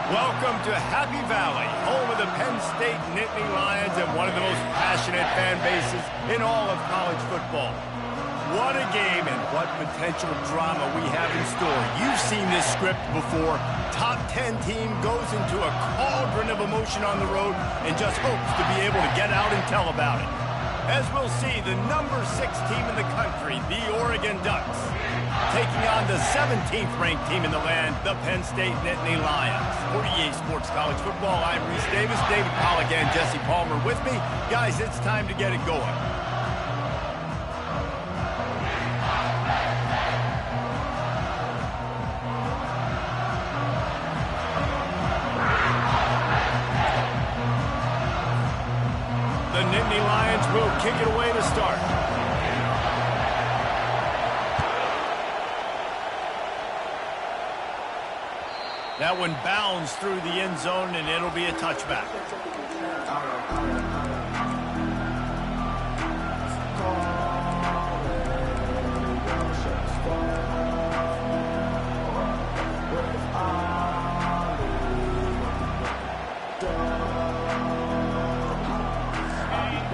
Welcome to Happy Valley, home of the Penn State Nittany Lions and one of the most passionate fan bases in all of college football. What a game and what potential drama we have in store. You've seen this script before. Top 10 team goes into a cauldron of emotion on the road and just hopes to be able to get out and tell about it. As we'll see, the number 6 team in the country, the Oregon Ducks, taking on the 17th ranked team in the land, the Penn State Nittany Lions. For EA Sports College Football, I'm Reese Davis, David Pollack and Jesse Palmer with me. Guys, it's time to get it going. The Nittany Lions will kick it away to start. That one bounds through the end zone, and it'll be a touchback.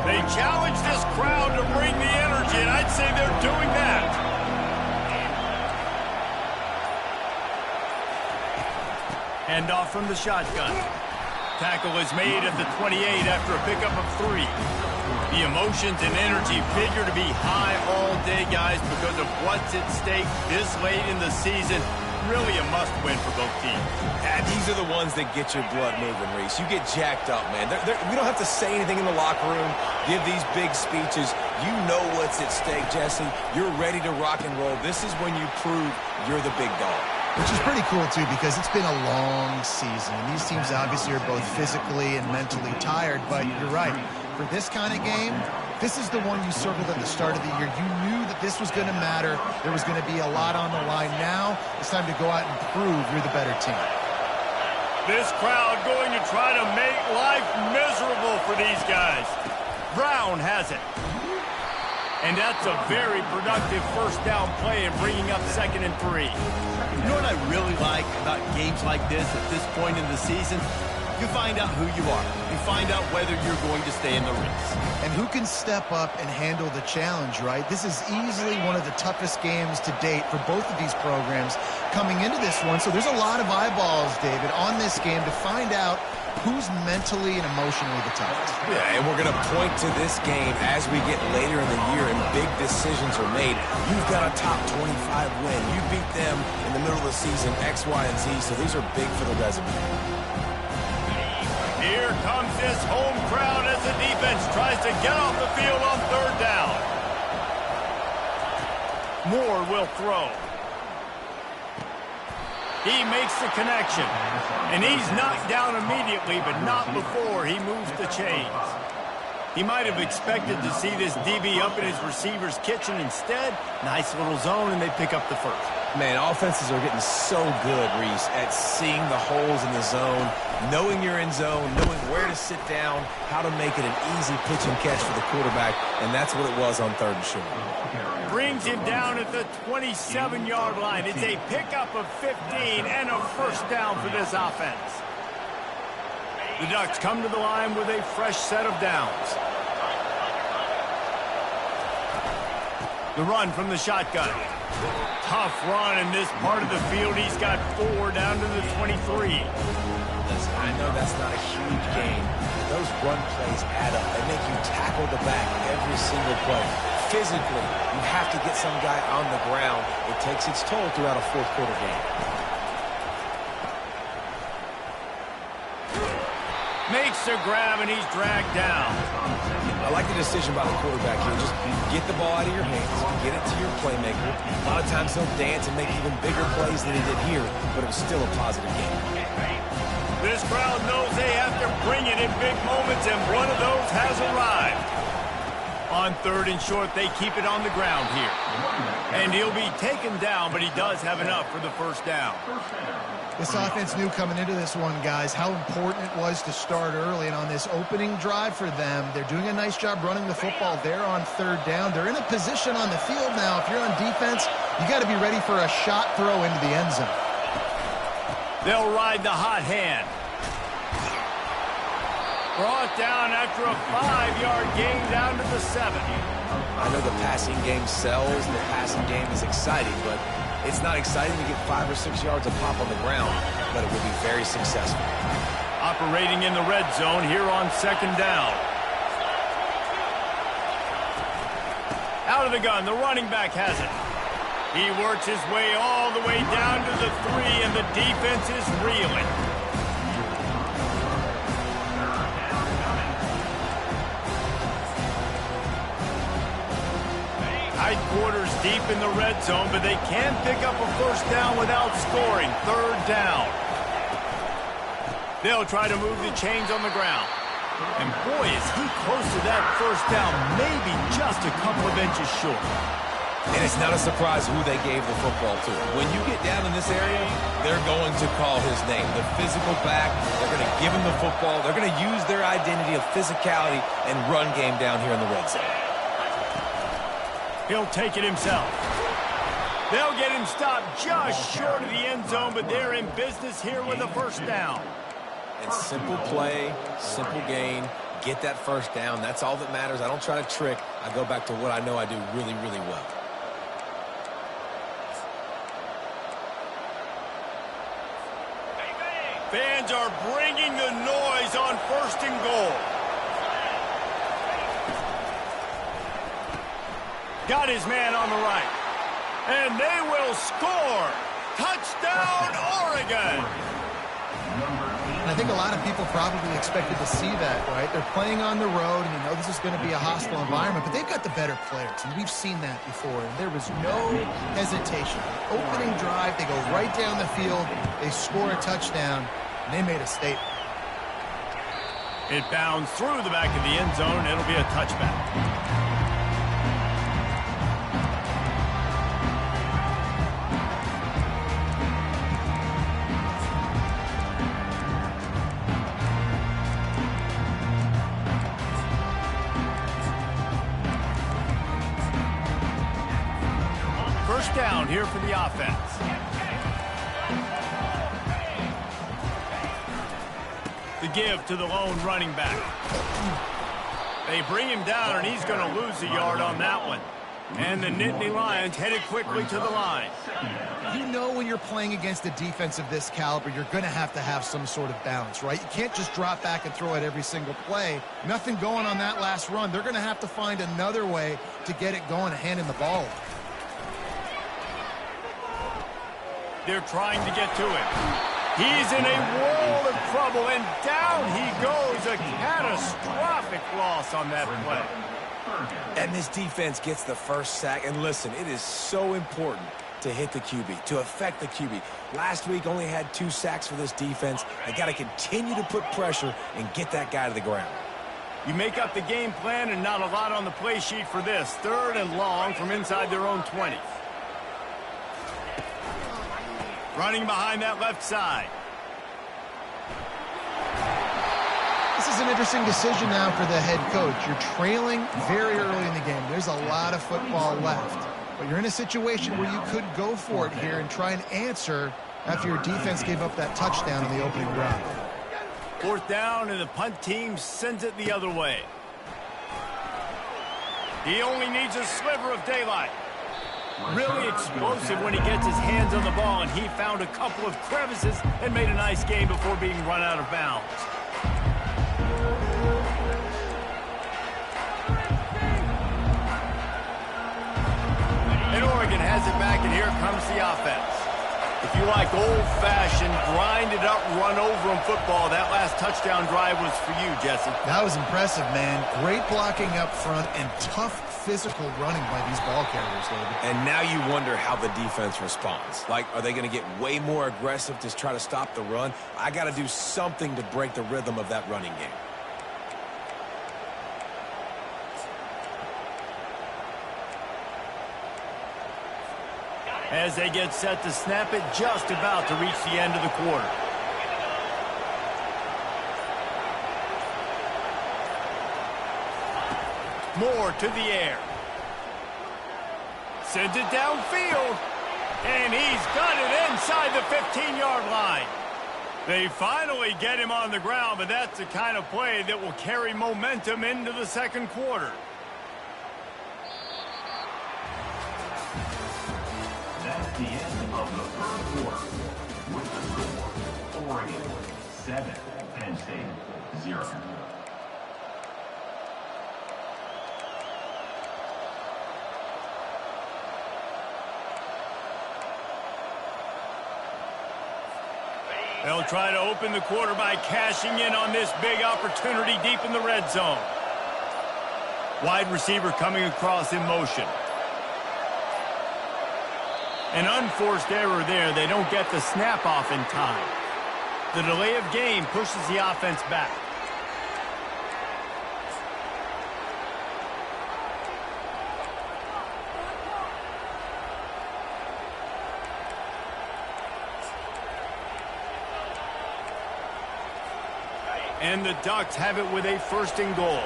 They challenge this crowd to bring the energy, and I'd say they're doing that. Hand off from the shotgun. Tackle is made at the 28 after a pickup of 3. The emotions and energy figure to be high all day, guys, because of what's at stake this late in the season. Really a must-win for both teams. These are the ones that get your blood moving, Reese. You get jacked up, man. We don't have to say anything in the locker room, give these big speeches. You know what's at stake, Jesse. You're ready to rock and roll. This is when you prove you're the big dog. Which is pretty cool, too, because it's been a long season. And these teams obviously are both physically and mentally tired, but you're right. For this kind of game, this is the one you circled at the start of the year. You knew that this was going to matter. There was going to be a lot on the line. Now it's time to go out and prove you're the better team. This crowd going to try to make life miserable for these guys. Brown has it. And that's a very productive first down play and bringing up 2nd and 3. You know what I really like about games like this at this point in the season? You find out who you are. You find out whether you're going to stay in the race. And who can step up and handle the challenge, right? This is easily one of the toughest games to date for both of these programs coming into this one. So there's a lot of eyeballs, David, on this game to find out who's mentally and emotionally the toughest. Yeah, and we're going to point to this game as we get later in the year and big decisions are made. You've got a top 25 win. You beat them in the middle of the season, X, Y, and Z, so these are big for the resume. Here comes this home crowd as the defense tries to get off the field on 3rd down. Moore will throw. He makes the connection, and he's knocked down immediately, but not before he moves the chains. He might have expected to see this DB up in his receiver's kitchen. Instead, nice little zone, and they pick up the first. Man, offenses are getting so good, Reese, at seeing the holes in the zone, knowing you're in zone, knowing where to sit down, how to make it an easy pitch and catch for the quarterback, and that's what it was on 3rd and short. Brings him down at the 27-yard line. It's a pickup of 15 and a first down for this offense. The Ducks come to the line with a fresh set of downs. The run from the shotgun. Tough run in this part of the field. He's got 4 down to the 23. Listen, I know that's not a huge gain. Those run plays add up. They make you tackle the back every single play. Physically, you have to get some guy on the ground. It takes its toll throughout a 4th quarter game. Makes the grab, and he's dragged down. I like the decision by the quarterback here. Just get the ball out of your hands, get it to your playmaker. A lot of times he'll dance and make even bigger plays than he did here, but it was still a positive game. This crowd knows they have to bring it in big moments, and one of those has arrived. On 3rd and short, they keep it on the ground here. And he'll be taken down, but he does have enough for the first down. This offense knew coming into this one, guys, how important it was to start early. And on this opening drive for them, they're doing a nice job running the football. They're on 3rd down. They're in a position on the field now. If you're on defense, you got to be ready for a shot throw into the end zone. They'll ride the hot hand. Brought down after a 5-yard gain down to the 7. I know the passing game sells, the passing game is exciting, but it's not exciting to get 5 or 6 yards of pop on the ground, but it will be very successful. Operating in the red zone here on 2nd down. Out of the gun, the running back has it. He works his way all the way down to the 3, and the defense is reeling. Tight quarters deep in the red zone, but they can pick up a first down without scoring. 3rd down. They'll try to move the chains on the ground. And boy, is he close to that first down, maybe just a couple of inches short. And it's not a surprise who they gave the football to. When you get down in this area, they're going to call his name. The physical back, they're going to give him the football. They're going to use their identity of physicality and run game down here in the red zone. He'll take it himself. They'll get him stopped just short of the end zone, but they're in business here with a first down. And simple play, simple gain, get that first down. That's all that matters. I don't try to trick. I go back to what I know I do really, really well. Fans are bringing the noise on 1st and goal. Got his man on the right. And they will score. Touchdown, Oregon. And I think a lot of people probably expected to see that, right? They're playing on the road, and you know this is going to be a hostile environment, but they've got the better players, and we've seen that before. And there was no hesitation. Opening drive, they go right down the field, they score a touchdown, and they made a statement. It bounds through the back of the end zone. It'll be a touchback. First down here for the offense. The give to the lone running back. They bring him down, and he's going to lose a yard on that one. And the Nittany Lions headed quickly to the line. You know when you're playing against a defense of this caliber, you're going to have some sort of balance, right? You can't just drop back and throw it every single play. Nothing going on that last run. They're going to have to find another way to get it going and handing the ball. They're trying to get to him. He's in a world of trouble, and down he goes. A catastrophic loss on that play. And this defense gets the first sack. And listen, it is so important to hit the QB, to affect the QB. Last week only had 2 sacks for this defense. They got to continue to put pressure and get that guy to the ground. You make up the game plan, and not a lot on the play sheet for this. 3rd and long from inside their own 20. Running behind that left side. This is an interesting decision now for the head coach. You're trailing very early in the game. There's a lot of football left. But you're in a situation where you could go for it here and try and answer after your defense gave up that touchdown in the opening drive. 4th down, and the punt team sends it the other way. He only needs a sliver of daylight. Really explosive when he gets his hands on the ball, and he found a couple of crevices and made a nice game before being run out of bounds. And Oregon has it back, and here comes the offense. If you like old-fashioned, grind-it-up, run-over-'em football, that last touchdown drive was for you, Jesse. That was impressive, man. Great blocking up front and tough physical running by these ball carriers, David. And now you wonder how the defense responds. Like, are they going to get way more aggressive to try to stop the run? I got to do something to break the rhythm of that running game. As they get set to snap it, just about to reach the end of the quarter. Moore to the air. Sends it downfield. And he's got it inside the 15-yard line. They finally get him on the ground, but that's the kind of play that will carry momentum into the second quarter. That's the end of the third quarter. With the score, Oregon 7, Penn State 0. They'll try to open the quarter by cashing in on this big opportunity deep in the red zone. Wide receiver coming across in motion. An unforced error there. They don't get the snap off in time. The delay of game pushes the offense back. And the Ducks have it with a 1st and goal.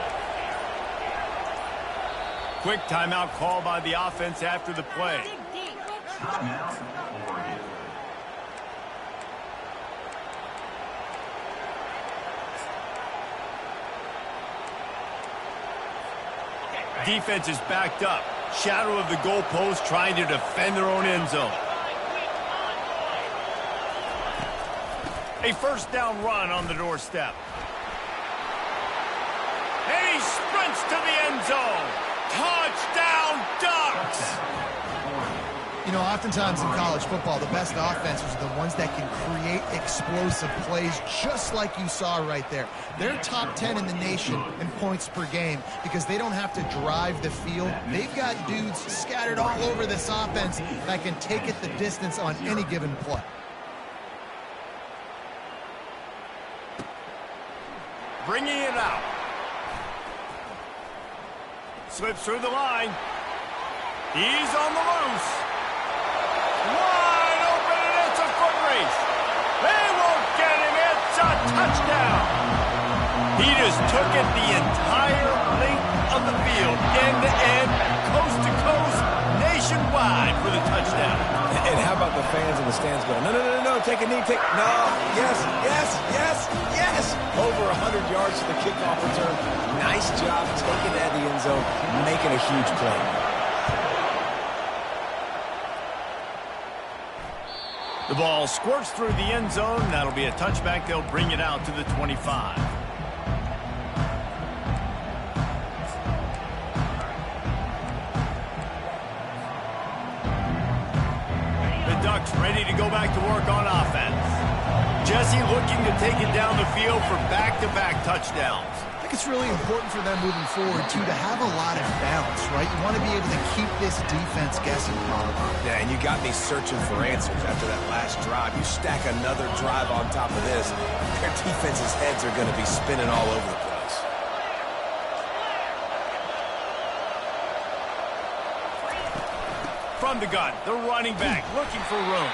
Quick timeout call by the offense after the play. Timeout, Oregon. Defense is backed up. Shadow of the goalpost trying to defend their own end zone. A 1st down run on the doorstep. And he sprints to the end zone. Touchdown, Ducks! You know, oftentimes in college football, the best offenses are the ones that can create explosive plays, just like you saw right there. They're top 10 in the nation in points per game because they don't have to drive the field. They've got dudes scattered all over this offense that can take it the distance on any given play. Bringing it out. Slips through the line. He's on the loose. Wide open, and it's a foot race. They won't get him. It's a touchdown. He just took it the entire length of the field, end to end, coast to coast, nationwide for the touchdown. And how about the fans in the stands going, no, no, no, no, take a knee, no, yes, yes, yes, yes. Over 100 yards to the kickoff return. Nice job taking it out of the end zone, making a huge play. The ball squirts through the end zone. That'll be a touchback. They'll bring it out to the 25. The Ducks ready to go back to work on offense. Jesse looking to take it down the field for back-to-back touchdowns. I think it's really important for them moving forward, too, to have a lot of balance, right? You want to be able to keep this defense guessing. Yeah, and you got me searching for answers after that last drive. You stack another drive on top of this, their defense's heads are going to be spinning all over the place. From the gun, the running back looking for room.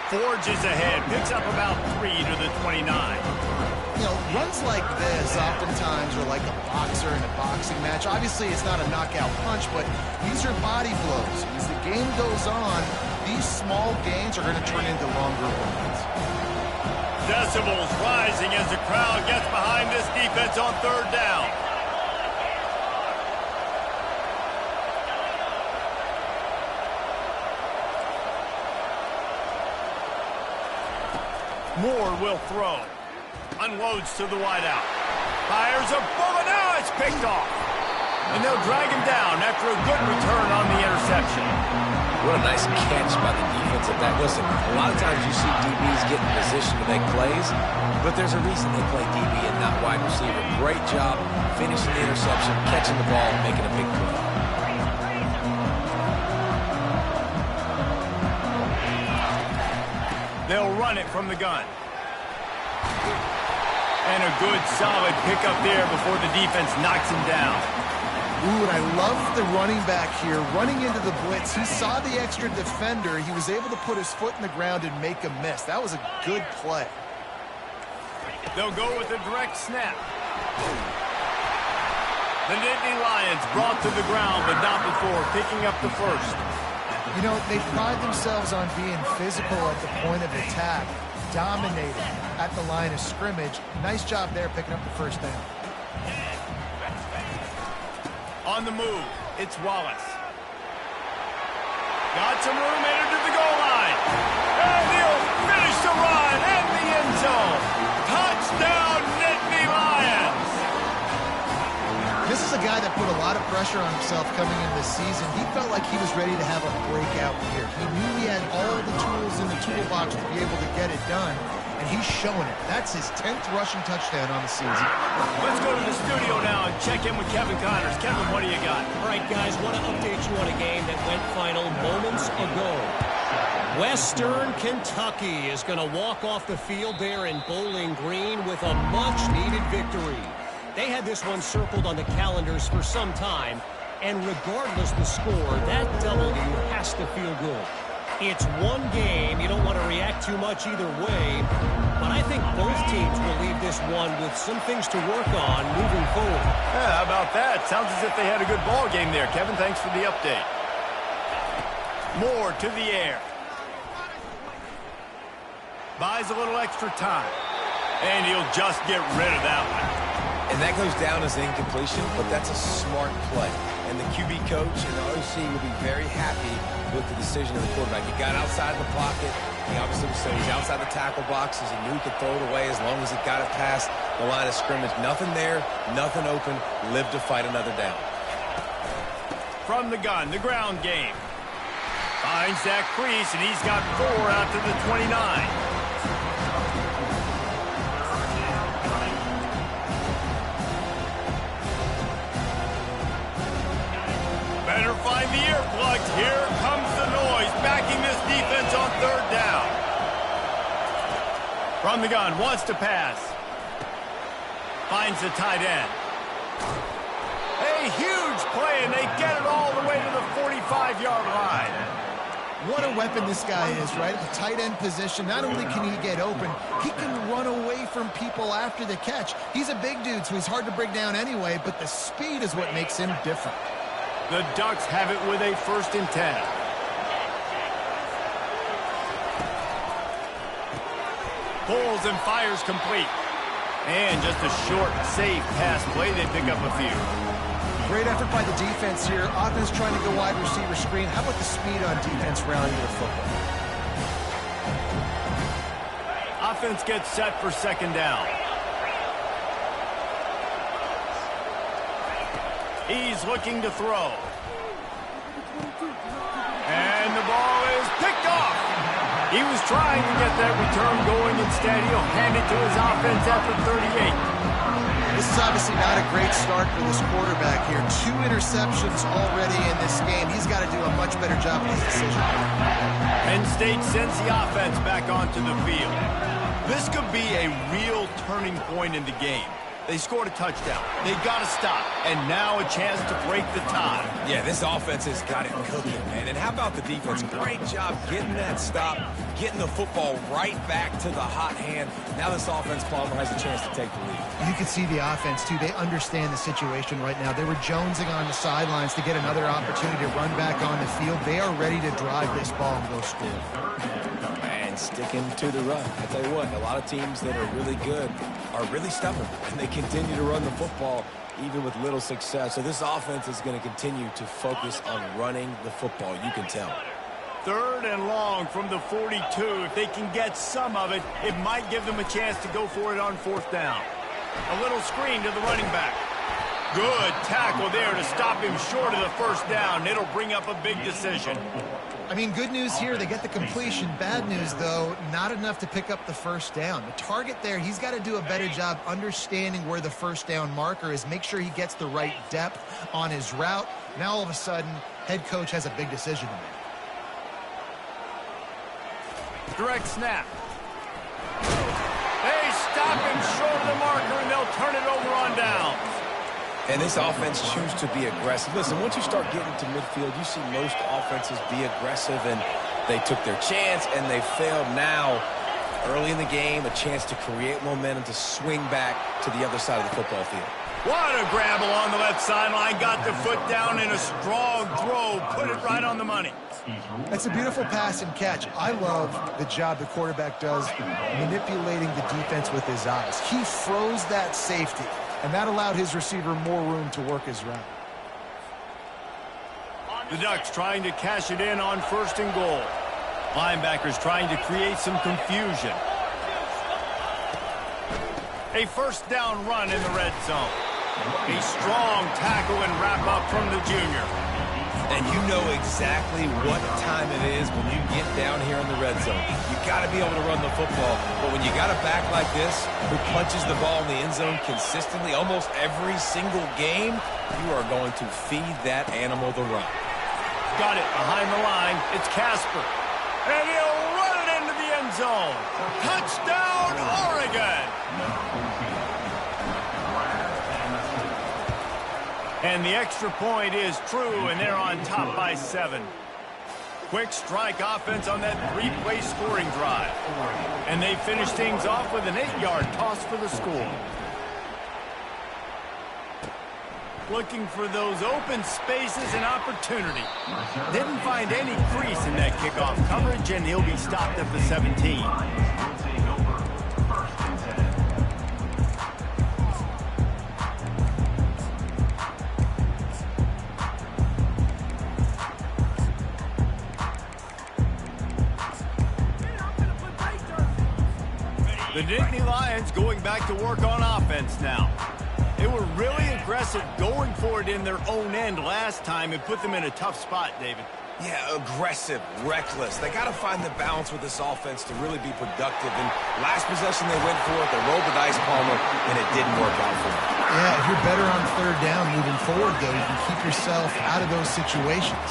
Forges ahead, picks up about 3 to the 29. You know, runs like this oftentimes are like a boxer in a boxing match. Obviously, it's not a knockout punch, but these are body blows. As the game goes on, these small gains are going to turn into longer ones. Decibels rising as the crowd gets behind this defense on 3rd down. Moore will throw. Unloads to the wideout. Fires a bullet. Now it's picked off. And they'll drag him down after a good return on the interception. What a nice catch by the defense at that. Listen, a lot of times you see DBs get in position to make plays, but there's a reason they play DB and not wide receiver. Great job finishing the interception, catching the ball, making a big play. They'll run it from the gun. And a good, solid pickup there before the defense knocks him down. Ooh, and I love the running back here. Running into the blitz, he saw the extra defender. He was able to put his foot in the ground and make a miss. That was a good play. They'll go with a direct snap. The Nittany Lions brought to the ground, but not before picking up the first. You know, they pride themselves on being physical at the point of attack. dominated at the line of scrimmage. Nice job there picking up the first down. On the move, it's Wallace. Got some room, entered to the goal line. And he'll finish the run in the end zone. Touchdown, Nittany Lions. This is a guy that put a lot of pressure on himself coming into this season. He felt like he was ready to have a breakout year. He knew he had all the tools in the toolbox to be able to get it done, and he's showing it. That's his 10th rushing touchdown on the season. Let's go to the studio now and check in with Kevin Connors. Kevin, what do you got? All right, guys, want to update you on a game that went final moments ago. Western Kentucky is going to walk off the field there in Bowling Green with a much-needed victory. They had this one circled on the calendars for some time, and regardless the score, that W has to feel good. It's one game. You don't want to react too much either way, but I think both teams will leave this one with some things to work on moving forward. Yeah, how about that? Sounds as if they had a good ball game there. Kevin, thanks for the update. Moore to the air. Buys a little extra time, and he'll just get rid of that one. And that goes down as an incompletion, but that's a smart play. And the QB coach and the OC will be very happy with the decision of the quarterback. He got outside the pocket. He obviously was saying he's outside the tackle boxes. He knew he could throw it away as long as he got it past the line of scrimmage. Nothing there, nothing open. Live to fight another down. From the gun, the ground game. Finds that crease, and he's got 4 out to the 29. Better find the earplugs. Here comes the noise, backing this defense on 3rd down. From the gun, wants to pass. Finds the tight end. A huge play, and they get it all the way to the 45-yard line. What a weapon this guy is, right? At the tight end position, not only can he get open, he can run away from people after the catch. He's a big dude, so he's hard to bring down anyway, but the speed is what makes him different. The Ducks have it with a 1st and 10. Pulls and fires complete. And just a short, safe pass play. They pick up a few. Great effort by the defense here. Offense trying to go wide receiver screen. How about the speed on defense rallying the football? Offense gets set for 2nd down. He's looking to throw. And the ball is picked off. He was trying to get that return going. Instead, he'll hand it to his offense at the 38. This is obviously not a great start for this quarterback here. 2 interceptions already in this game. He's got to do a much better job with his decision. Penn State sends the offense back onto the field. This could be a real turning point in the game. They scored a touchdown. They got to stop. And now a chance to break the tie. Yeah, this offense has got it cooking, man. And how about the defense? Great job getting that stop, getting the football right back to the hot hand. Now this offense, Palmer, has a chance to take the lead. You can see the offense, too. They understand the situation right now. They were jonesing on the sidelines to get another opportunity to run back on the field. They are ready to drive this ball and go score. And sticking to the run. I tell you what, a lot of teams that are really good are really stubborn, and they continue to run the football even with little success. So this offense is going to continue to focus on running the football. You can tell. 3rd and long from the 42. If they can get some of it, it might give them a chance to go for it on 4th down. A little screen to the running back. Good tackle there to stop him short of the 1st down. It'll bring up a big decision. I mean, good news here, they get the completion. Bad news, though, not enough to pick up the 1st down. The target there, he's got to do a better job understanding where the 1st down marker is, make sure he gets the right depth on his route. Now, all of a sudden, head coach has a big decision to make. Direct snap. They stop him short of the marker, and they'll turn it over on downs. And this offense choose to be aggressive. Listen, once you start getting to midfield, you see most offenses be aggressive, and they took their chance, and they failed. Now, early in the game, a chance to create momentum to swing back to the other side of the football field. What a grab along the left sideline. Got the foot down in a strong throw. Put it right on the money. That's a beautiful pass and catch. I love the job the quarterback does manipulating the defense with his eyes. He froze that safety, and that allowed his receiver more room to work his route. The Ducks trying to cash it in on 1st and goal. Linebackers trying to create some confusion. A 1st down run in the red zone. A strong tackle and wrap up from the junior. And you know exactly what time it is when you get down here in the red zone. You got to be able to run the football. But when you got a back like this who punches the ball in the end zone consistently almost every single game, you are going to feed that animal the run. Got it behind the line. It's Casper. And he'll run it into the end zone. Touchdown, Oregon! And the extra point is true, and they're on top by 7. Quick strike offense on that 3-play scoring drive. And they finish things off with an 8-yard toss for the score. Looking for those open spaces and opportunity. Didn't find any crease in that kickoff coverage, and he'll be stopped at the 17. The Nittany Lions going back to work on offense now. They were really aggressive going for it in their own end last time and put them in a tough spot, David. Yeah, aggressive, reckless. They got to find the balance with this offense to really be productive. And last possession they went for it, they rolled the dice, Palmer, and it didn't work out for them. Yeah, if you're better on 3rd down moving forward, though, you can keep yourself out of those situations.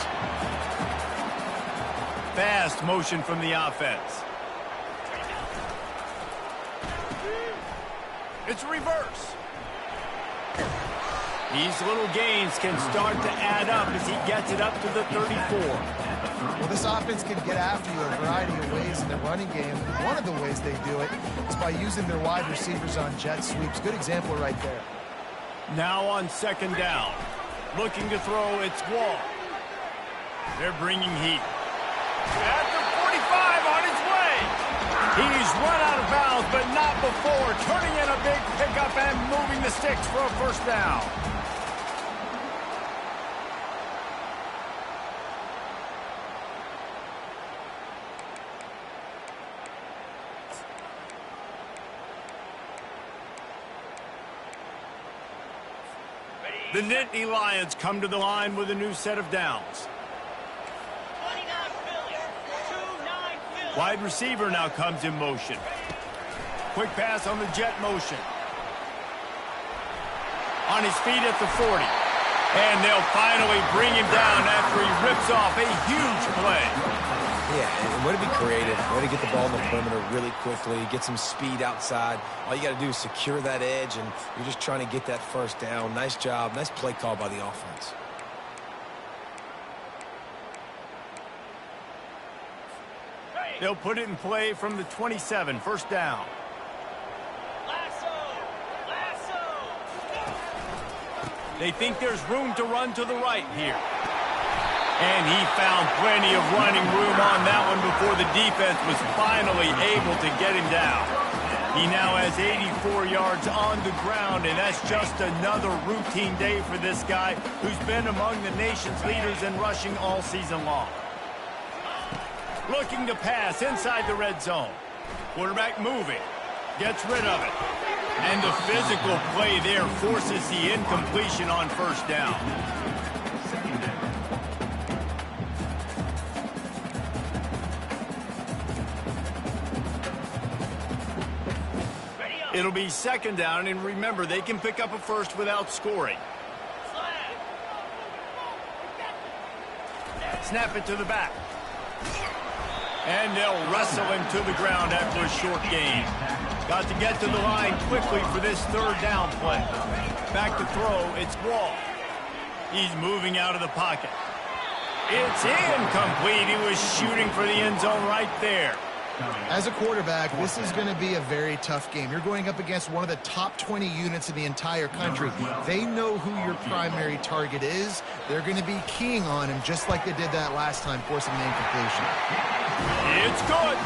Fast motion from the offense. It's reverse. These little gains can start to add up as he gets it up to the 34. Well, this offense can get after you a variety of ways in the running game. One of the ways they do it is by using their wide receivers on jet sweeps. Good example right there. Now on 2nd down. Looking to throw, it's Wall. They're bringing heat. At the 45 on his way. He's run out of bounds, but not before. Turning in a big pickup and moving the sticks for a 1st down. The Nittany Lions come to the line with a new set of downs. Wide receiver now comes in motion. Quick pass on the jet motion. On his feet at the 40. And they'll finally bring him down after he rips off a huge play. Yeah, and way to be creative, way to get the ball in the perimeter really quickly, get some speed outside. All you got to do is secure that edge, and you're just trying to get that 1st down. Nice job, nice play call by the offense. They'll put it in play from the 27, 1st down. They think there's room to run to the right here. And he found plenty of running room on that one before the defense was finally able to get him down. He now has 84 yards on the ground, and that's just another routine day for this guy who's been among the nation's leaders in rushing all season long. Looking to pass inside the red zone. Quarterback moving. Gets rid of it. And the physical play there forces the incompletion on 1st down. It'll be 2nd down, and remember, they can pick up a 1st without scoring. Snap it to the back. And they'll wrestle him to the ground after a short gain. Got to get to the line quickly for this 3rd down play. Back to throw, it's Wall. He's moving out of the pocket. It's incomplete. He was shooting for the end zone right there. As a quarterback, this is going to be a very tough game. You're going up against one of the top 20 units in the entire country. They know who your primary target is. They're going to be keying on him just like they did that last time, forcing the incompletion. It's good.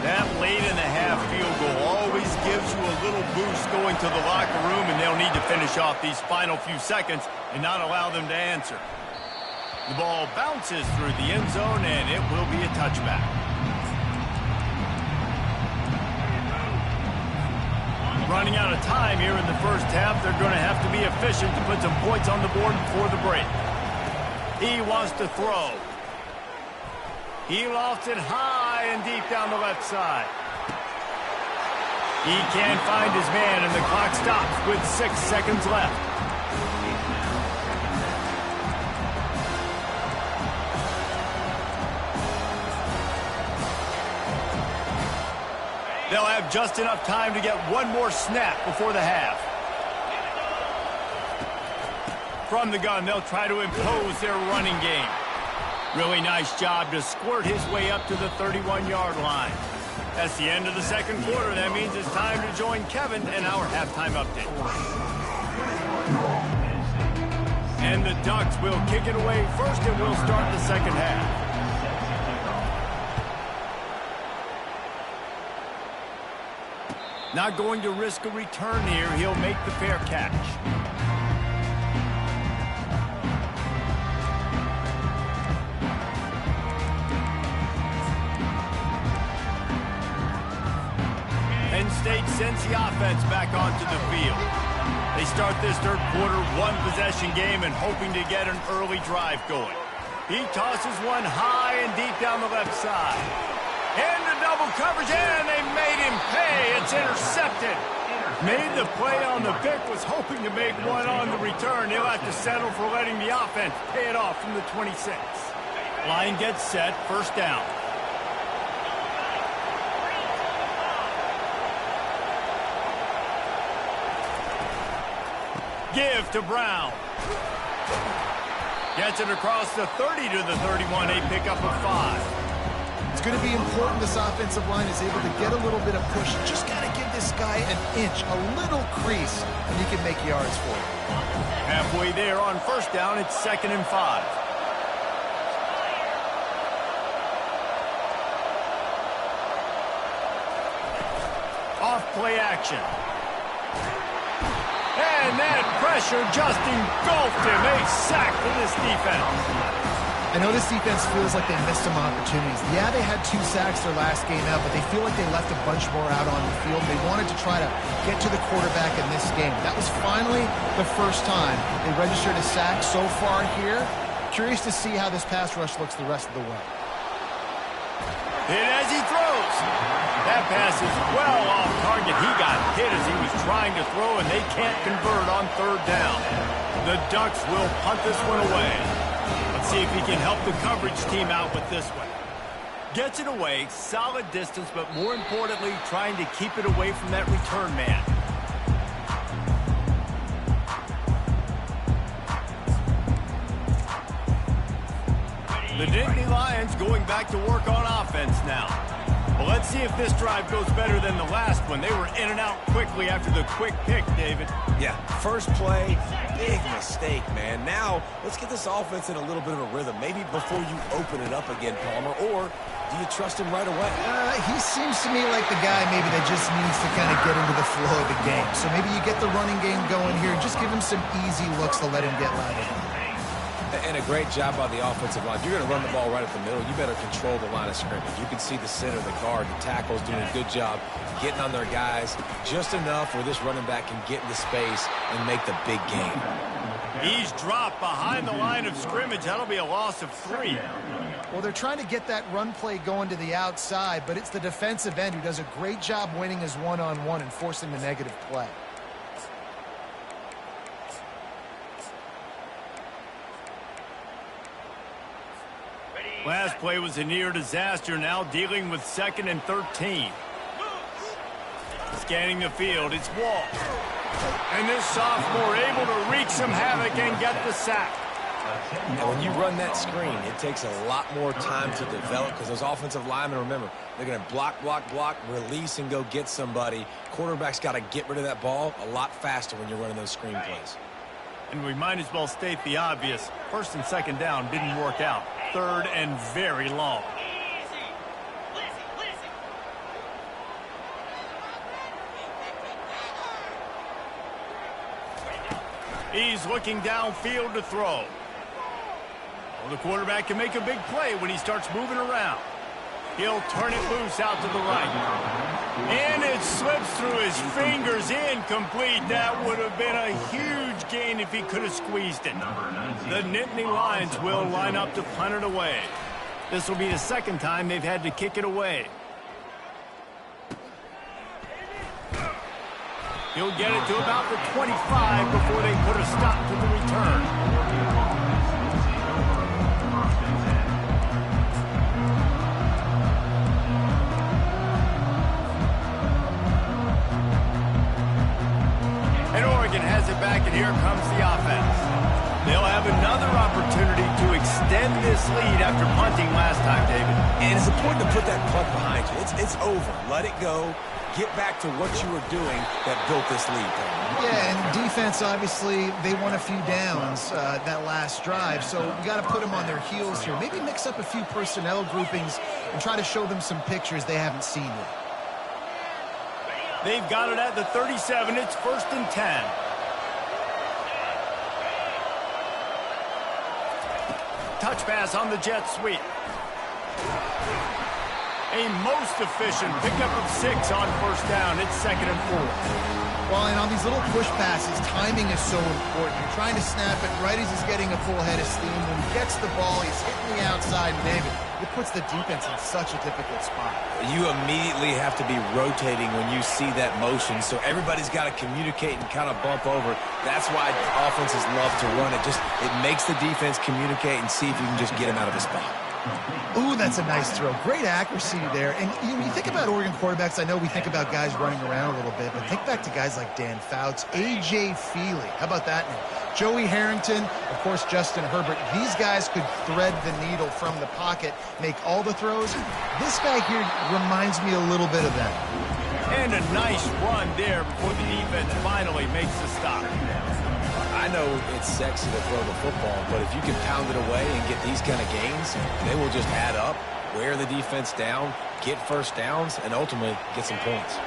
That late in the half field goal always gives you a little boost going to the locker room, and they'll need to finish off these final few seconds and not allow them to answer. The ball bounces through the end zone, and it will be a touchback. Running out of time here in the first half, they're going to have to be efficient to put some points on the board before the break. He wants to throw. He lofts it high and deep down the left side. He can't find his man, and the clock stops with 6 seconds left. They'll have just enough time to get one more snap before the half. From the gun, they'll try to impose their running game. Really nice job to squirt his way up to the 31-yard line. That's the end of the second quarter. That means it's time to join Kevin and our halftime update. And the Ducks will kick it away first, and we'll start the second half. Not going to risk a return here. He'll make the fair catch. Penn State sends the offense back onto the field. They start this third quarter one-possession game and hoping to get an early drive going. He tosses one high and deep down the left side. Into double coverage, and they made him pay. It's intercepted. Made the play on the pick, was hoping to make one on the return. He'll have to settle for letting the offense pay it off from the 26. Line gets set, first down. Give to Brown. Gets it across the 30 to the 31, a pickup of 5. It's going to be important this offensive line is able to get a little bit of push. Just got to give this guy an inch, a little crease, and he can make yards for you. Halfway there on first down, it's 2nd and 5. Off play action. And that pressure just engulfed him. A sack for this defense. I know this defense feels like they missed some opportunities. Yeah, they had 2 sacks their last game out, but they feel like they left a bunch more out on the field. They wanted to try to get to the quarterback in this game. That was finally the first time they registered a sack so far here. Curious to see how this pass rush looks the rest of the way. And as he throws, that pass is well off target. He got hit as he was trying to throw, and they can't convert on third down. The Ducks will punt this one away. Let's see if he can help the coverage team out with this one. Gets it away, solid distance, but more importantly, trying to keep it away from that return man. The Nittany Lions going back to work on offense now. Well, let's see if this drive goes better than the last one. They were in and out quickly after the quick pick, David. Yeah, first play, big mistake, man. Now, let's get this offense in a little bit of a rhythm. Maybe before you open it up again, Palmer, or do you trust him right away? He seems to me like the guy maybe that just needs to kind of get into the flow of the game. So maybe you get the running game going here. Just give him some easy looks to let him get lateral. And a great job by the offensive line. If you're going to run the ball right at the middle, you better control the line of scrimmage. You can see the center, the guard, the tackles doing a good job getting on their guys just enough where this running back can get into space and make the big game. He's dropped behind the line of scrimmage. That'll be a loss of 3. Well, they're trying to get that run play going to the outside, but it's the defensive end who does a great job winning his one-on-one and forcing the negative play. Last play was a near disaster, now dealing with 2nd and 13. Scanning the field, it's Wall. And this sophomore able to wreak some havoc and get the sack. And when you run that screen, it takes a lot more time to develop because those offensive linemen, remember, they're going to block, release, and go get somebody. Quarterback's got to get rid of that ball a lot faster when you're running those screen plays. And we might as well state the obvious. First and second down didn't work out. Third and very long. He's looking downfield to throw. Well, the quarterback can make a big play when he starts moving around. He'll turn it loose out to the right. And it slips through his fingers, incomplete. That would have been a huge gain if he could have squeezed it. The Nittany Lions will line up to punt it away. This will be the second time they've had to kick it away. He'll get it to about the 25 before they put a stop to the return. And Oregon has it back, and here comes the offense. They'll have another opportunity to extend this lead after punting last time, David. And it's important to put that punt behind you. It's over. Let it go. Get back to what you were doing that built this lead. Yeah, and defense, obviously, they won a few downs that last drive, so we got to put them on their heels here. Maybe mix up a few personnel groupings and try to show them some pictures they haven't seen yet. They've got it at the 37. It's 1st and 10. Touch pass on the jet sweep. A most efficient pickup of 6 on 1st down. It's 2nd and 4. Well, and on these little push passes, timing is so important. You're trying to snap it right as he's getting a full head of steam. When he gets the ball, he's hitting the outside, and David, it puts the defense in such a difficult spot. You immediately have to be rotating when you see that motion, so everybody's got to communicate and kind of bump over. That's why offenses love to run it. It makes the defense communicate and see if you can just get him out of the spot. Ooh, that's a nice throw. Great accuracy there. And when you think about Oregon quarterbacks, I know we think about guys running around a little bit, but think back to guys like Dan Fouts, A.J. Feely. How about that name? Joey Harrington, of course, Justin Herbert. These guys could thread the needle from the pocket, make all the throws. This guy here reminds me a little bit of that. And a nice run there before the defense finally makes the stop. I know it's sexy to throw the football, but if you can pound it away and get these kind of gains, they will just add up, wear the defense down, get first downs, and ultimately get some points.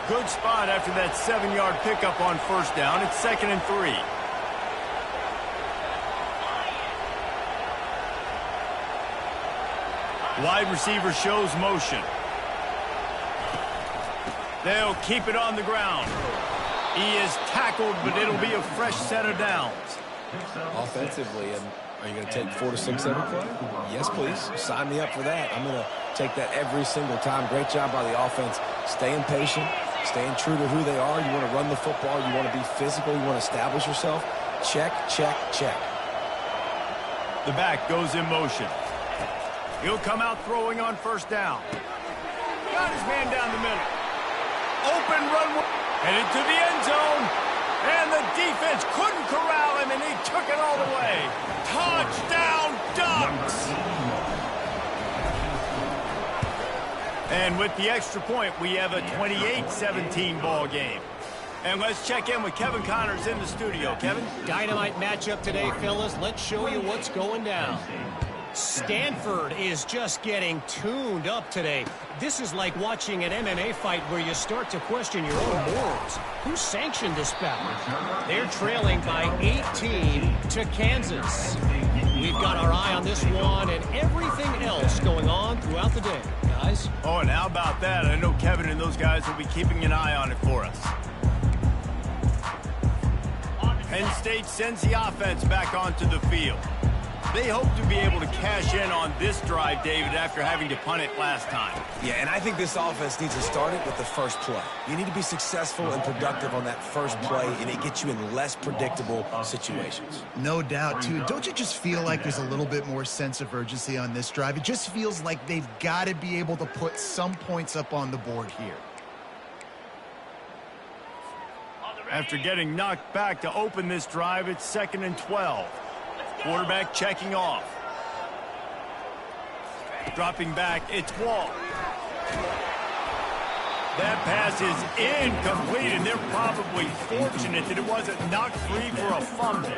Good spot after that 7-yard pickup on 1st down. It's 2nd and 3. Wide receiver shows motion. They'll keep it on the ground. He is tackled, but it'll be a fresh set of downs. Offensively, and are you going to take 4 to 6 every play? Yes, please. Sign me up for that. I'm going to take that every single time. Great job by the offense. Staying patient, staying true to who they are. You want to run the football. You want to be physical. You want to establish yourself. Check, check, check. The back goes in motion. He'll come out throwing on 1st down. Got his man down the middle. Open run. Headed to the end zone, and the defense couldn't corral him, and he took it all the way. Touchdown, Ducks! And with the extra point, we have a 28-17 ball game. And let's check in with Kevin Connors in the studio. Kevin? Dynamite matchup today, fellas. Let's show you what's going down. Stanford is just getting tuned up today. This is like watching an MMA fight where you start to question your own morals. Who sanctioned this battle? They're trailing by 18 to Kansas. We've got our eye on this one and everything else going on throughout the day, guys. Oh, and how about that? I know Kevin and those guys will be keeping an eye on it for us. Penn State sends the offense back onto the field. They hope to be able to cash in on this drive, David, after having to punt it last time. Yeah, and I think this offense needs to start it with the first play. You need to be successful and productive on that first play, and it gets you in less predictable situations. No doubt, too. Don't you just feel like there's a little bit more sense of urgency on this drive? It just feels like they've got to be able to put some points up on the board here. After getting knocked back to open this drive, it's 2nd and 12. Quarterback checking off. Dropping back, it's Wall. That pass is incomplete, and they're probably fortunate that it wasn't knocked free for a fumble.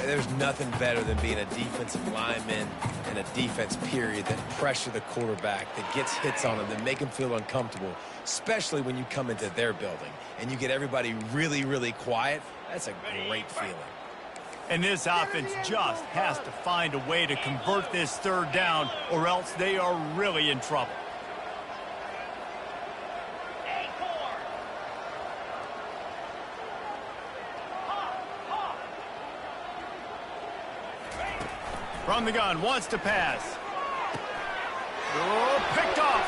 There's nothing better than being a defensive lineman and a defense period that pressure the quarterback, that gets hits on him, that make him feel uncomfortable, especially when you come into their building and you get everybody really, really quiet. That's a great feeling. And this offense just has to find a way to convert this third down, or else they are really in trouble. From the gun, wants to pass. Oh, picked off.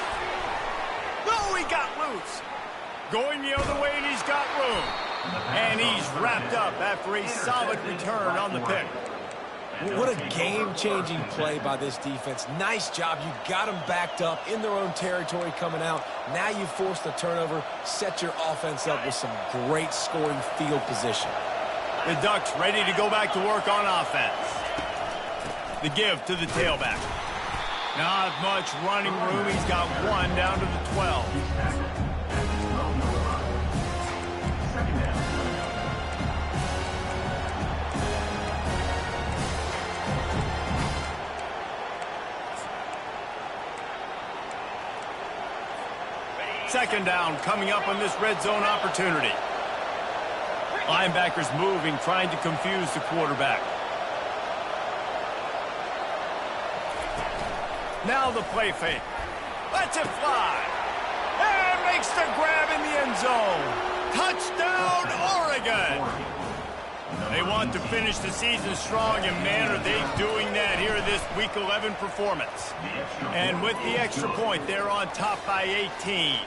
No, he got loose. Going the other way, and he's got room. And he's wrapped up after a solid return on the pick. What a game-changing play by this defense. Nice job. You got them backed up in their own territory coming out. Now you force the turnover, set your offense up with some great scoring field position. The Ducks ready to go back to work on offense. The give to the tailback. Not much running room. He's got one down to the 12. Second down coming up on this red zone opportunity. Linebackers moving, trying to confuse the quarterback. Now the play fake. Lets it fly. And makes the grab in the end zone. Touchdown, Oregon. They want to finish the season strong, and man, are they doing that here in this Week 11 performance. And with the extra point, they're on top by 18.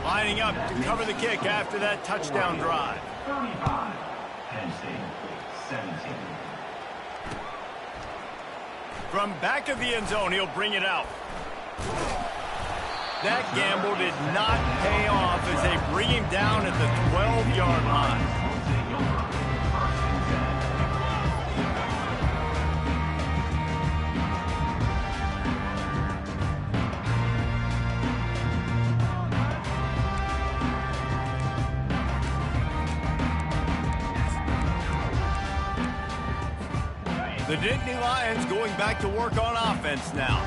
Lining up to cover the kick after that touchdown drive. 35, Penn State, 17. From back of the end zone, he'll bring it out. That gamble did not pay off as they bring him down at the 12-yard line. The Nittany Lions going back to work on offense now.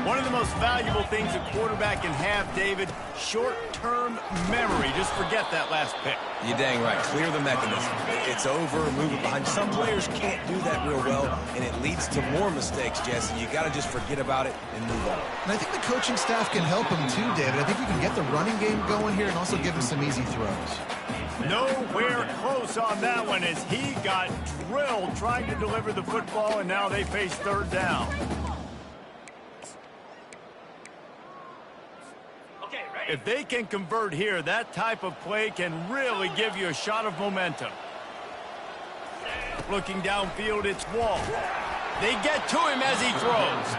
One of the most valuable things a quarterback can have, David, short-term memory. Just forget that last pick. You're dang right. Clear the mechanism. It's over, move it behind. Some players can't do that real well, and it leads to more mistakes, Jesse. You got to just forget about it and move on. And I think the coaching staff can help him too, David. I think you can get the running game going here and also give him some easy throws. Nowhere close on that one as he got drilled trying to deliver the football, and now they face third down. If they can convert here, that type of play can really give you a shot of momentum. Looking downfield, it's Wall. They get to him as he throws.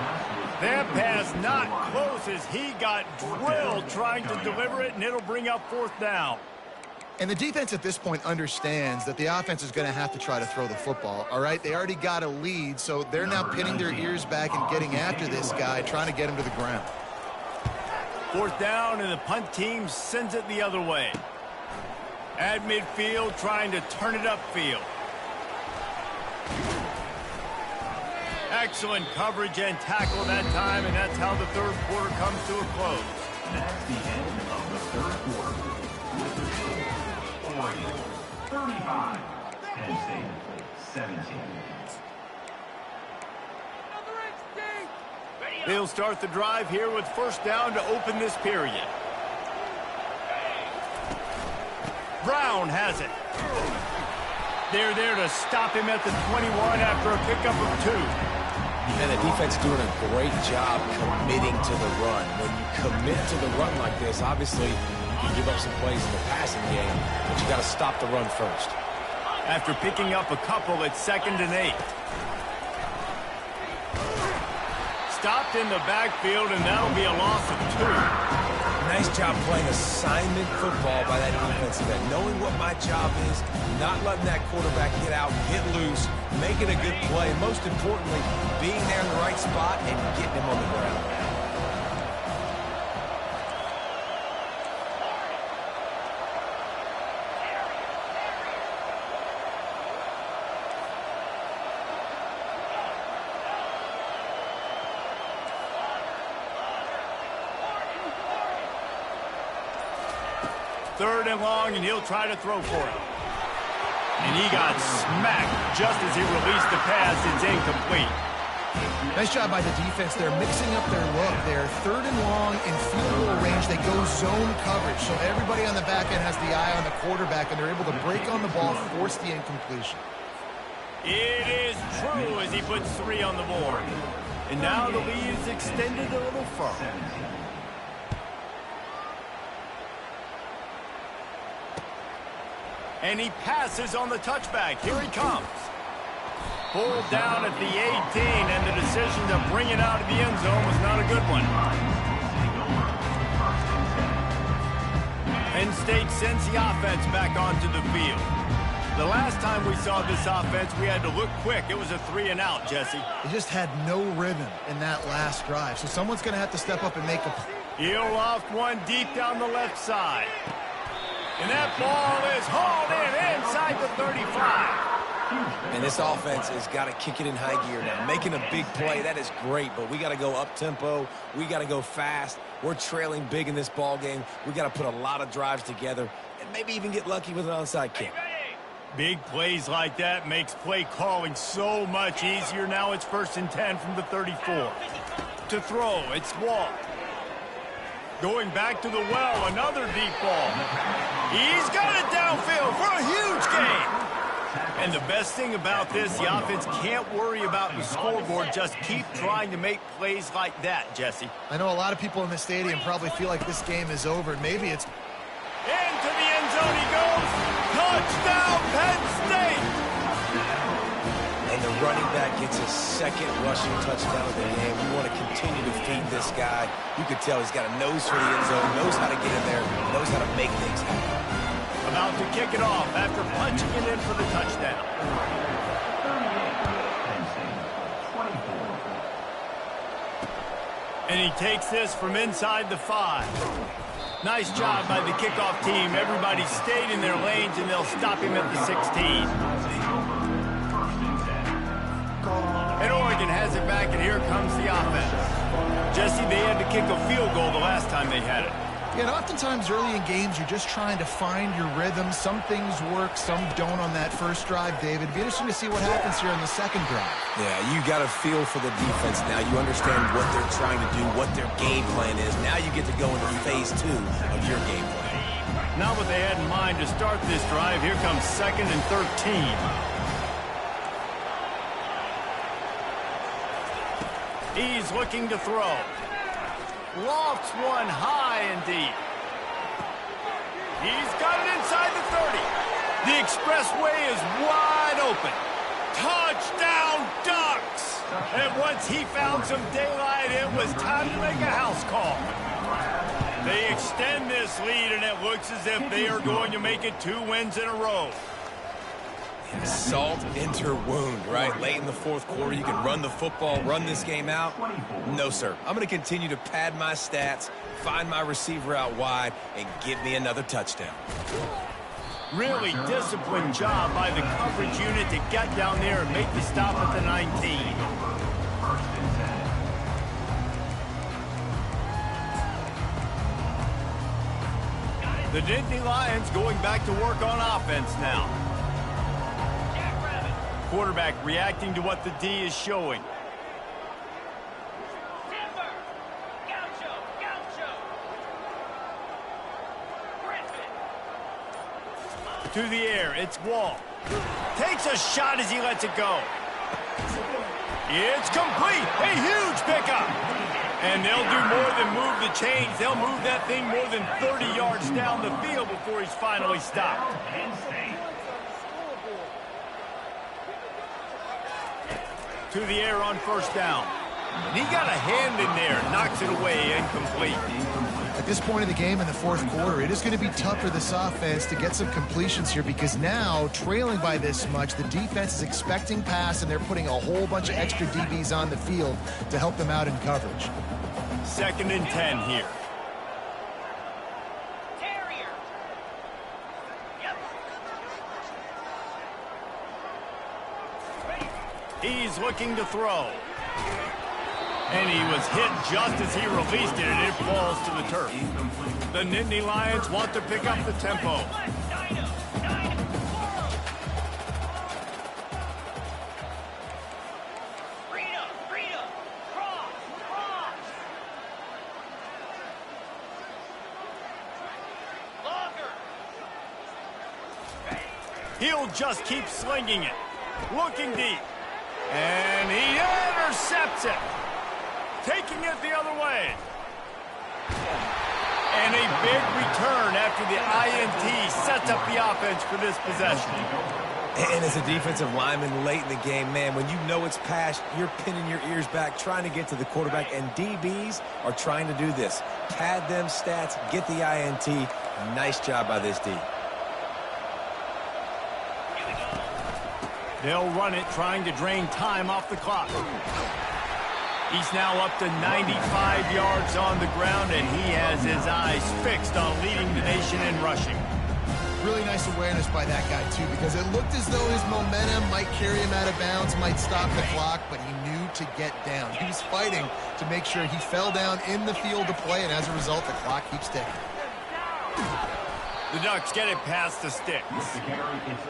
That pass not close as he got drilled trying to deliver it, and it'll bring up fourth down. And the defense at this point understands that the offense is going to have to try to throw the football, all right? They already got a lead, so they're now pinning their ears back and getting after this guy, trying to get him to the ground. Fourth down, and the punt team sends it the other way. At midfield, trying to turn it upfield. Excellent coverage and tackle that time, and that's how the third quarter comes to a close. That's the end of the third quarter. With the score, Oregon 35, Penn State 17. They'll start the drive here with first down to open this period. Brown has it. They're there to stop him at the 21 after a pickup of 2. And the defense doing a great job committing to the run. When you commit to the run like this, obviously you can give up some plays in the passing game, but you got to stop the run first. After picking up a couple, it's 2nd and 8. Stopped in the backfield, and that'll be a loss of 2. Nice job playing assignment football by that defensive end. Knowing what my job is, not letting that quarterback get out, get loose, making a good play, and most importantly, being there in the right spot and getting him on the ground. Third and long, and he'll try to throw for it. And he got smacked just as he released the pass. It's incomplete. Nice job by the defense. They're mixing up their look. They're third and long in field goal range. They go zone coverage. So everybody on the back end has the eye on the quarterback, and they're able to break on the ball, force the incompletion. It is true as he puts 3 on the board. And now the lead is extended a little further. And he passes on the touchback. Here he comes. Pulled down at the 18, and the decision to bring it out of the end zone was not a good one. Penn State sends the offense back onto the field. The last time we saw this offense, we had to look quick. It was a 3-and-out, Jesse. They just had no rhythm in that last drive, so someone's going to have to step up and make a play. He'll loft one deep down the left side. And that ball is hauled in inside the 35. And this offense has got to kick it in high gear now. Making a big play, that is great, but we got to go up-tempo. We got to go fast. We're trailing big in this ball game. We got to put a lot of drives together and maybe even get lucky with an onside kick. Big plays like that makes play calling so much easier. Now it's 1st and 10 from the 34. To throw, it's Walt. Going back to the well, another deep ball. He's got it downfield for a huge gain. And the best thing about this, the offense can't worry about the scoreboard. Just keep trying to make plays like that, Jesse. I know a lot of people in the stadium probably feel like this game is over. Maybe it's... Into the end zone he goes. Touchdown, Penn State. And the running back gets his 2nd rushing touchdown of the game. We want to continue to feed this guy. You can tell he's got a nose for the end zone, knows how to get in there, knows how to make things happen. About to kick it off after punching it in for the touchdown. And he takes this from inside the 5. Nice job by the kickoff team. Everybody stayed in their lanes, and they'll stop him at the 16. And Oregon has it back, and here comes the offense. Jesse, they had to kick a field goal the last time they had it. Yeah, and oftentimes early in games, you're just trying to find your rhythm. Some things work, some don't on that first drive, David. It'd be interesting to see what happens here on the second drive. Yeah, you got a feel for the defense now. You understand what they're trying to do, what their game plan is. Now you get to go into phase 2 of your game plan. Not what they had in mind to start this drive. Here comes 2nd and 13. He's looking to throw. Lofts one high and deep. He's got it inside the 30. The expressway is wide open. Touchdown, Ducks! And once he found some daylight, it was time to make a house call. They extend this lead, and it looks as if they are going to make it 2 wins in a row. Salt enter wound, right? Late in the 4th quarter, you can run the football, run this game out. No, sir. I'm going to continue to pad my stats, find my receiver out wide, and give me another touchdown. Really disciplined job by the coverage unit to get down there and make the stop at the 19. The Nittany Lions going back to work on offense now. Quarterback reacting to what the D is showing. To the air, it's Wall. Takes a shot as he lets it go. It's complete. A huge pickup. And they'll do more than move the chains. They'll move that thing more than 30 yards down the field before he's finally stopped. To the air on 1st down. And he got a hand in there, knocks it away, incomplete. At this point in the game in the fourth quarter, it is going to be tough for this offense to get some completions here because now, trailing by this much, the defense is expecting pass, and they're putting a whole bunch of extra DBs on the field to help them out in coverage. 2nd and 10 here. He's looking to throw. And he was hit just as he released it, and it falls to the turf. The Nittany Lions want to pick up the tempo. He'll just keep slinging it. Looking deep. And he intercepts it. Taking it the other way. And a big return after the INT sets up the offense for this possession. And as a defensive lineman late in the game, man, when you know it's pass, you're pinning your ears back, trying to get to the quarterback, and DBs are trying to do this. Pad them stats, get the INT. Nice job by this D. They'll run it, trying to drain time off the clock. He's now up to 95 yards on the ground, and he has his eyes fixed on leading the nation in rushing. Really nice awareness by that guy, too, because it looked as though his momentum might carry him out of bounds, might stop the clock, but he knew to get down. He was fighting to make sure he fell down in the field to play, and as a result, the clock keeps ticking. The Ducks get it past the sticks.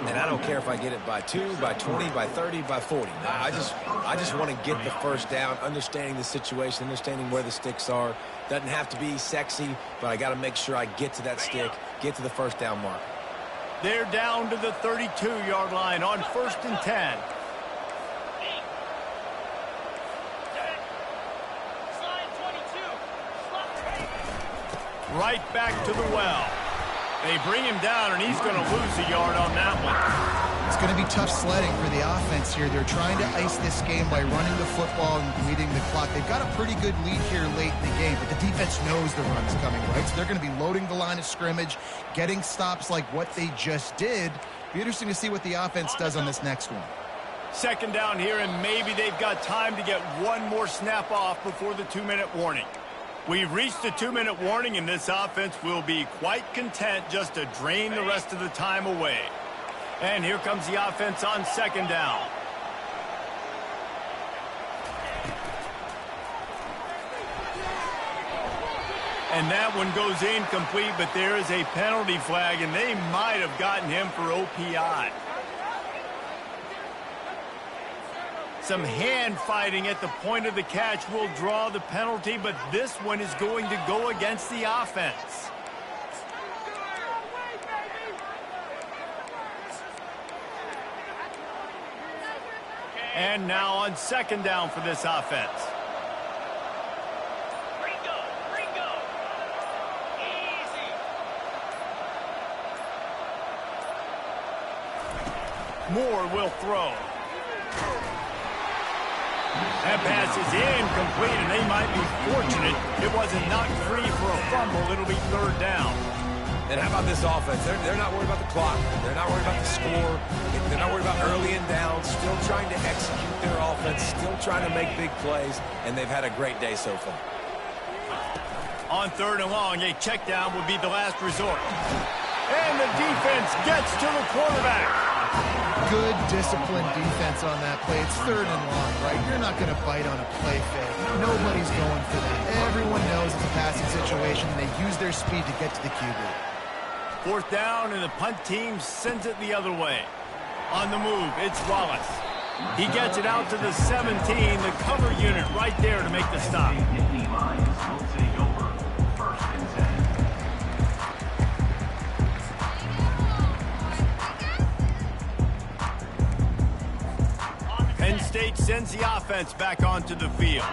And I don't care if I get it by 2, by 20, by 30, by 40. I just want to get the first down, understanding the situation, understanding where the sticks are. Doesn't have to be sexy, but I got to make sure I get to that stick, get to the first down mark. They're down to the 32-yard line on 1st and 10. Right back to the well. They bring him down, and he's going to lose a yard on that one. It's going to be tough sledding for the offense here. They're trying to ice this game by running the football and leading the clock. They've got a pretty good lead here late in the game, but the defense knows the run's coming, right? So they're going to be loading the line of scrimmage, getting stops like what they just did. Be interesting to see what the offense does on this next one. 2nd down here, and maybe they've got time to get one more snap off before the 2-minute warning. We've reached the 2-minute warning, and this offense will be quite content just to drain the rest of the time away. And here comes the offense on 2nd down. And that one goes incomplete, but there is a penalty flag, and they might have gotten him for OPI. Some hand fighting at the point of the catch will draw the penalty, but this one is going to go against the offense. And now on 2nd down for this offense. Moore will throw. That pass is incomplete, and they might be fortunate it wasn't knocked free for a fumble. It'll be 3rd down. And how about this offense? They're not worried about the clock. They're not worried about the score. They're not worried about early and down. Still trying to execute their offense. Still trying to make big plays. And they've had a great day so far. On 3rd and long, a check down would be the last resort. And the defense gets to the quarterback. Good, disciplined defense on that play. It's 3rd and long, right? You're not going to bite on a play fake. Nobody's going for that. Everyone knows it's a passing situation, and they use their speed to get to the QB. 4th down, and the punt team sends it the other way. On the move, it's Wallace. He gets it out to the 17, the cover unit right there to make the stop. Penn State sends the offense back onto the field.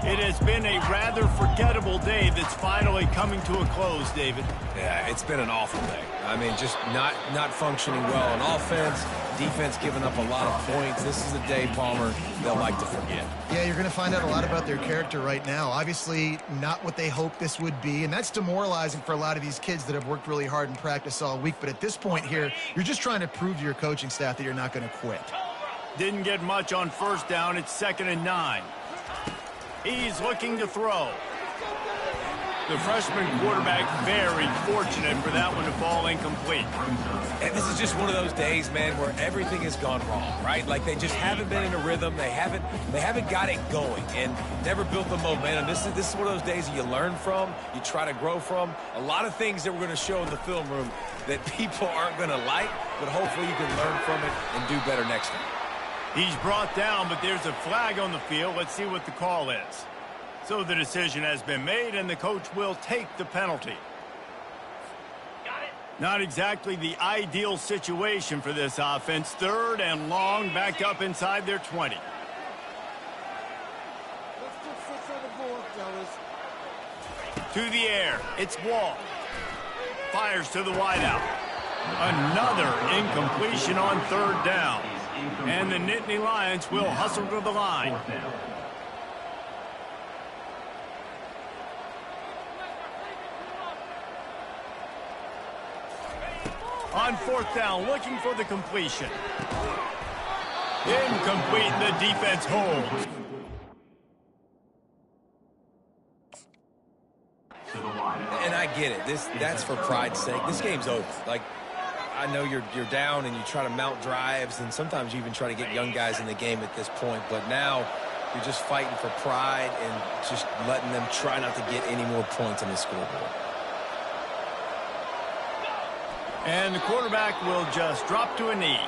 It has been a rather forgettable day that's finally coming to a close, David. Yeah, it's been an awful day. I mean, just not functioning well on offense, Defense giving up a lot of points. This is a day, Palmer, they'll like to forget. Yeah, you're going to find out a lot about their character right now. Obviously, not what they hoped this would be, and that's demoralizing for a lot of these kids that have worked really hard in practice all week. But at this point here, you're just trying to prove to your coaching staff that you're not going to quit. Didn't get much on first down. It's 2nd and 9. He's looking to throw. The freshman quarterback very fortunate for that one to fall incomplete. And this is just one of those days, man, where everything has gone wrong, right? Like they just haven't been in a rhythm. They haven't got it going and never built the momentum. This is one of those days that you learn from, you try to grow from. A lot of things that we're going to show in the film room that people aren't going to like, but hopefully you can learn from it and do better next time. He's brought down, but there's a flag on the field. Let's see what the call is. So the decision has been made, and the coach will take the penalty. Not exactly the ideal situation for this offense. 3rd and long, back up inside their 20. To the air. It's Wall. Fires to the wideout. Another incompletion on 3rd down. And the Nittany Lions will hustle to the line. On 4th down, looking for the completion. Incomplete, the defense holds. And I get it. That's for pride's sake. This game's over. Like, I know you're down and you try to mount drives, and sometimes you even try to get young guys in the game at this point. But now you're just fighting for pride and just letting them try not to get any more points on the scoreboard. And the quarterback will just drop to a knee.